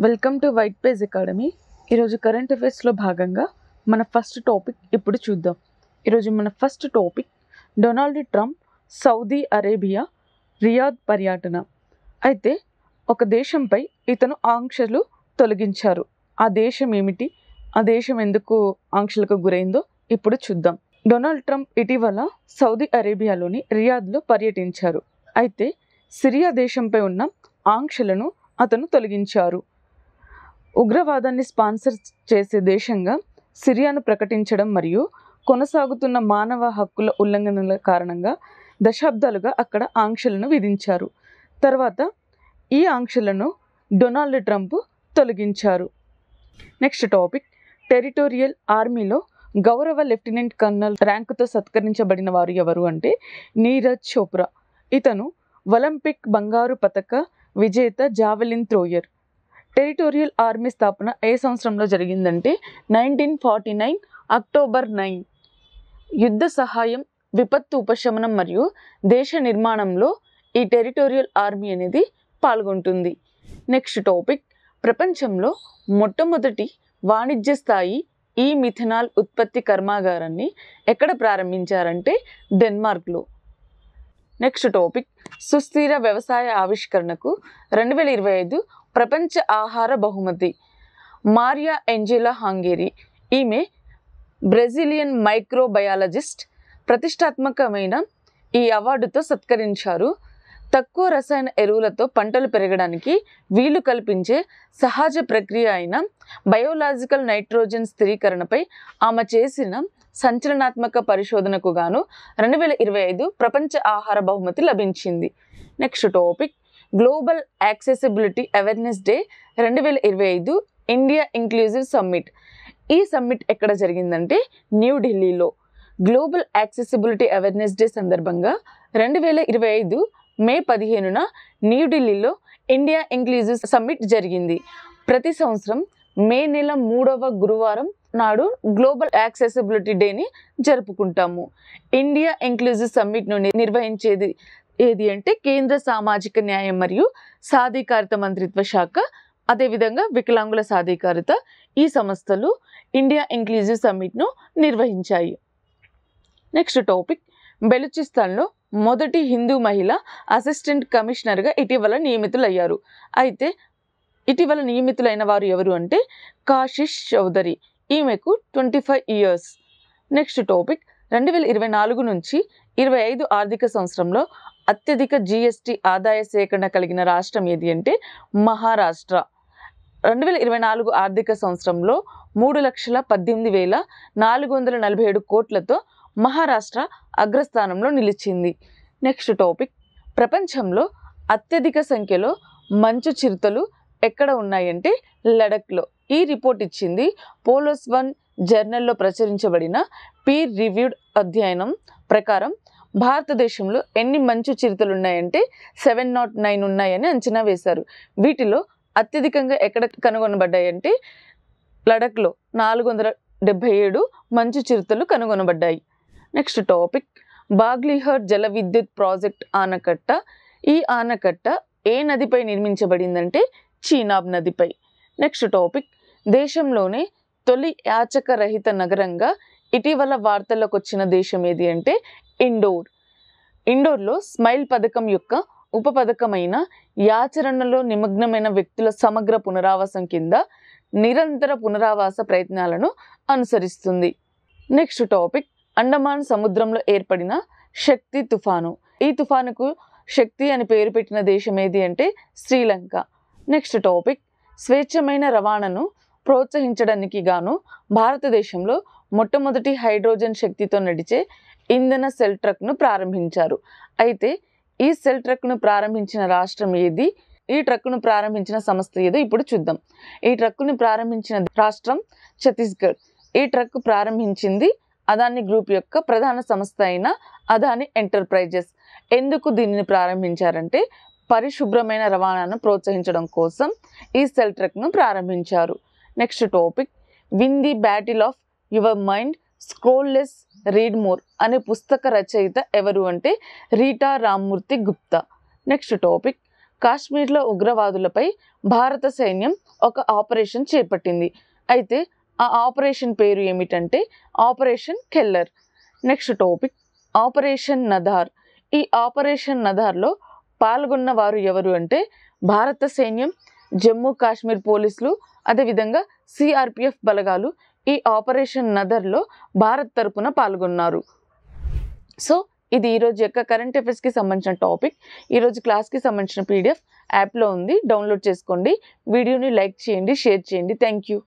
Welcome to white page academy. ఈరోజు current అఫైర్స్లో భాగంగా మన ఫస్ట్ టాపిక్ ఇప్పుడు చూద్దాం. ఈరోజు మన first topic Donald Trump Saudi Arabia Riyadh పర్యటన. అయితే ఒక దేశంపై ఇతను ఆంక్షలు తొలగించారు. ఆ దేశం ఏమిటి, ఆ దేశం ఎందుకు ఆంక్షలకు గురైందో ఇప్పుడు చూద్దాం. డొనాల్డ్ ట్రంప్ ఇటీవల సౌదీ అరేబియాలోని రియాద్లో పర్యటించారు. అయితే సిరియా దేశంపై ఉన్న ఆంక్షలను అతను తొలగించారు. ఉగ్రవాదాన్ని స్పాన్సర్ చేసే దేశంగా సిరియాను ప్రకటించడం మరియు కొనసాగుతున్న మానవ హక్కుల ఉల్లంఘనల కారణంగా దశాబ్దాలుగా అక్కడ ఆంక్షలను విధించారు. తర్వాత ఈ ఆంక్షలను డొనాల్డ్ ట్రంప్ తొలగించారు. నెక్స్ట్ టాపిక్ టెరిటోరియల్ ఆర్మీలో గౌరవ లెఫ్టినెంట్ కర్నల్ ర్యాంకుతో సత్కరించబడిన వారు ఎవరు అంటే నీరజ్ చోప్రా. ఇతను ఒలింపిక్ బంగారు పతక విజేత జావెలిన్ థ్రోయర్. టెరిటోరియల్ ఆర్మీ స్థాపన ఏ సంవత్సరంలో జరిగిందంటే 1949 అక్టోబర్ 9. యుద్ధ సహాయం, విపత్తు ఉపశమనం మరియు దేశ నిర్మాణంలో ఈ టెరిటోరియల్ ఆర్మీ అనేది పాల్గొంటుంది. నెక్స్ట్ టాపిక్ ప్రపంచంలో మొట్టమొదటి వాణిజ్య స్థాయి ఈ మిథనాల్ ఉత్పత్తి కర్మాగారాన్ని ఎక్కడ ప్రారంభించారంటే డెన్మార్క్లో. నెక్స్ట్ టాపిక్ సుస్థిర వ్యవసాయ ఆవిష్కరణకు 2025 ప్రపంచ ఆహార బహుమతి మారియా ఏంజెలా హంగేరి. ఈమె బ్రెజిలియన్ మైక్రోబయాలజిస్ట్. ప్రతిష్టాత్మకమైన ఈ అవార్డుతో సత్కరించారు. తక్కువ రసాయన ఎరువులతో పంటలు పెరగడానికి వీలు కల్పించే సహజ ప్రక్రియ అయిన బయోలాజికల్ నైట్రోజన్ స్థిరీకరణపై ఆమె చేసిన సంచలనాత్మక పరిశోధనకు గాను 2025 ప్రపంచ ఆహార బహుమతి లభించింది. Next topic global accessibility awareness day 2025 India inclusive summit. ఈ సమ్మిట్ ఎక్కడ జరిగిందంటే న్యూఢిల్లీలో. గ్లోబల్ యాక్సెసిబిలిటీ అవేర్నెస్ డే సందర్భంగా 2025 మే 15న న్యూఢిల్లీలో ఇండియా ఇంక్లూజివ్ సమ్మిట్ జరిగింది. ప్రతి సంవత్సరం మే నెల 3వ గురువారం నాడు గ్లోబల్ యాక్సెసిబిలిటీ డేని జరుపుకుంటాము. ఇండియా ఇంక్లూజివ్ సమ్మిట్ను నిర్వహించేది ఏది అంటే కేంద్ర సామాజిక న్యాయం మరియు సాధికారత మంత్రిత్వ శాఖ, అదేవిధంగా వికలాంగుల సాధికారత, ఈ సంస్థలు ఇండియా ఇంక్లూజివ్ సమ్మిట్ను నిర్వహించాయి. నెక్స్ట్ టాపిక్ బెలూచిస్తాన్లో మొదటి హిందూ మహిళ అసిస్టెంట్ కమిషనర్గా ఇటీవల నియమితులయ్యారు. అయితే ఇటీవల నియమితులైన వారు ఎవరు అంటే కాశిష్ చౌదరి. ఈమెకు 25 ఇయర్స్. నెక్స్ట్ టాపిక్ 2024 నుంచి 25 ఆర్థిక సంవత్సరంలో అత్యధిక జీఎస్టీ ఆదాయ సేకరణ కలిగిన రాష్ట్రం ఏది అంటే మహారాష్ట్ర. 2024 ఆర్థిక సంవత్సరంలో 3,18,447 కోట్లతో మహారాష్ట్ర అగ్రస్థానంలో నిలిచింది. నెక్స్ట్ టాపిక్ ప్రపంచంలో అత్యధిక సంఖ్యలో మంచు చిరుతలు ఎక్కడ ఉన్నాయంటే లడఖ్లో. ఈ రిపోర్ట్ ఇచ్చింది పోలోస్ వన్ జర్నల్లో ప్రచురించబడిన పీర్ రివ్యూడ్ అధ్యయనం ప్రకారం భారతదేశంలో ఎన్ని మంచు చిరుతలు ఉన్నాయంటే 709 ఉన్నాయని అంచనా వేశారు. వీటిలో అత్యధికంగా ఎక్కడ కనుగొనబడ్డాయంటే లడఖ్లో 477 మంచు చిరుతలు కనుగొనబడ్డాయి. నెక్స్ట్ టాపిక్ బాగ్లీహర్ జల విద్యుత్ ప్రాజెక్ట్ ఆనకట్ట. ఈ ఆనకట్ట ఏ నదిపై నిర్మించబడిందంటే చీనాబ్ నదిపై. నెక్స్ట్ టాపిక్ దేశంలోనే తొలి యాచక రహిత నగరంగా ఇటీవల వార్తల్లోకి వచ్చిన దేశం ఏది అంటే ఇండోర్. ఇండోర్లో స్మైల్ పథకం యొక్క ఉప పథకమైన యాచరణలో నిమగ్నమైన వ్యక్తుల సమగ్ర పునరావాసం కింద నిరంతర పునరావాస ప్రయత్నాలను అనుసరిస్తుంది. నెక్స్ట్ టాపిక్ అండమాన్ సముద్రంలో ఏర్పడిన శక్తి తుఫాను. ఈ తుఫానుకు శక్తి అని పేరు పెట్టిన దేశం ఏది అంటే శ్రీలంక. నెక్స్ట్ టాపిక్ స్వేచ్ఛమైన రవాణాను ప్రోత్సహించడానికి గాను భారతదేశంలో మొట్టమొదటి హైడ్రోజన్ శక్తితో నడిచే ఇంధన సెల్ ట్రక్ను ప్రారంభించారు. అయితే ఈ సెల్ ట్రక్ను ప్రారంభించిన రాష్ట్రం ఏది, ఈ ట్రక్ను ప్రారంభించిన సంస్థ ఏదో ఇప్పుడు చూద్దాం. ఈ ట్రక్కును ప్రారంభించిన రాష్ట్రం ఛత్తీస్గఢ్. ఈ ట్రక్ ప్రారంభించింది అదాని గ్రూప్ యొక్క ప్రధాన సంస్థ అయిన అదాని ఎంటర్ప్రైజెస్. ఎందుకు దీనిని ప్రారంభించారంటే పరిశుభ్రమైన రవాణాను ప్రోత్సహించడం కోసం ఈ సెల్ ట్రక్ను ప్రారంభించారు. Next topic win the battle of your mind scroll less read more అనే పుస్తక రచయిత ఎవరు అంటే Rita Rammurthy Gupta. Next topic కాశ్మీర్లో ఉగ్రవాదులపై భారత సైన్యం ఒక ఆపరేషన్ చేపట్టింది. అయితే ఆ ఆపరేషన్ పేరు ఏమిటంటే operation Keller. Next topic operation Nadar. ఈ ఆపరేషన్ నదార్లో పాల్గొన్న వారు ఎవరు అంటే భారత సైన్యం, జమ్మూ కాశ్మీర్ పోలీసులు, అదేవిధంగా సిఆర్పిఎఫ్ బలగాలు ఈ ఆపరేషన్ నదర్లో భారత్ తరపున పాల్గొన్నారు. సో ఇది ఈరోజు యొక్క కరెంట్ అఫైర్స్కి సంబంధించిన టాపిక్. ఈరోజు క్లాస్కి సంబంధించిన పీడిఎఫ్ యాప్లో ఉంది, డౌన్లోడ్ చేసుకోండి. వీడియోని లైక్ చేయండి, షేర్ చేయండి. Thank you.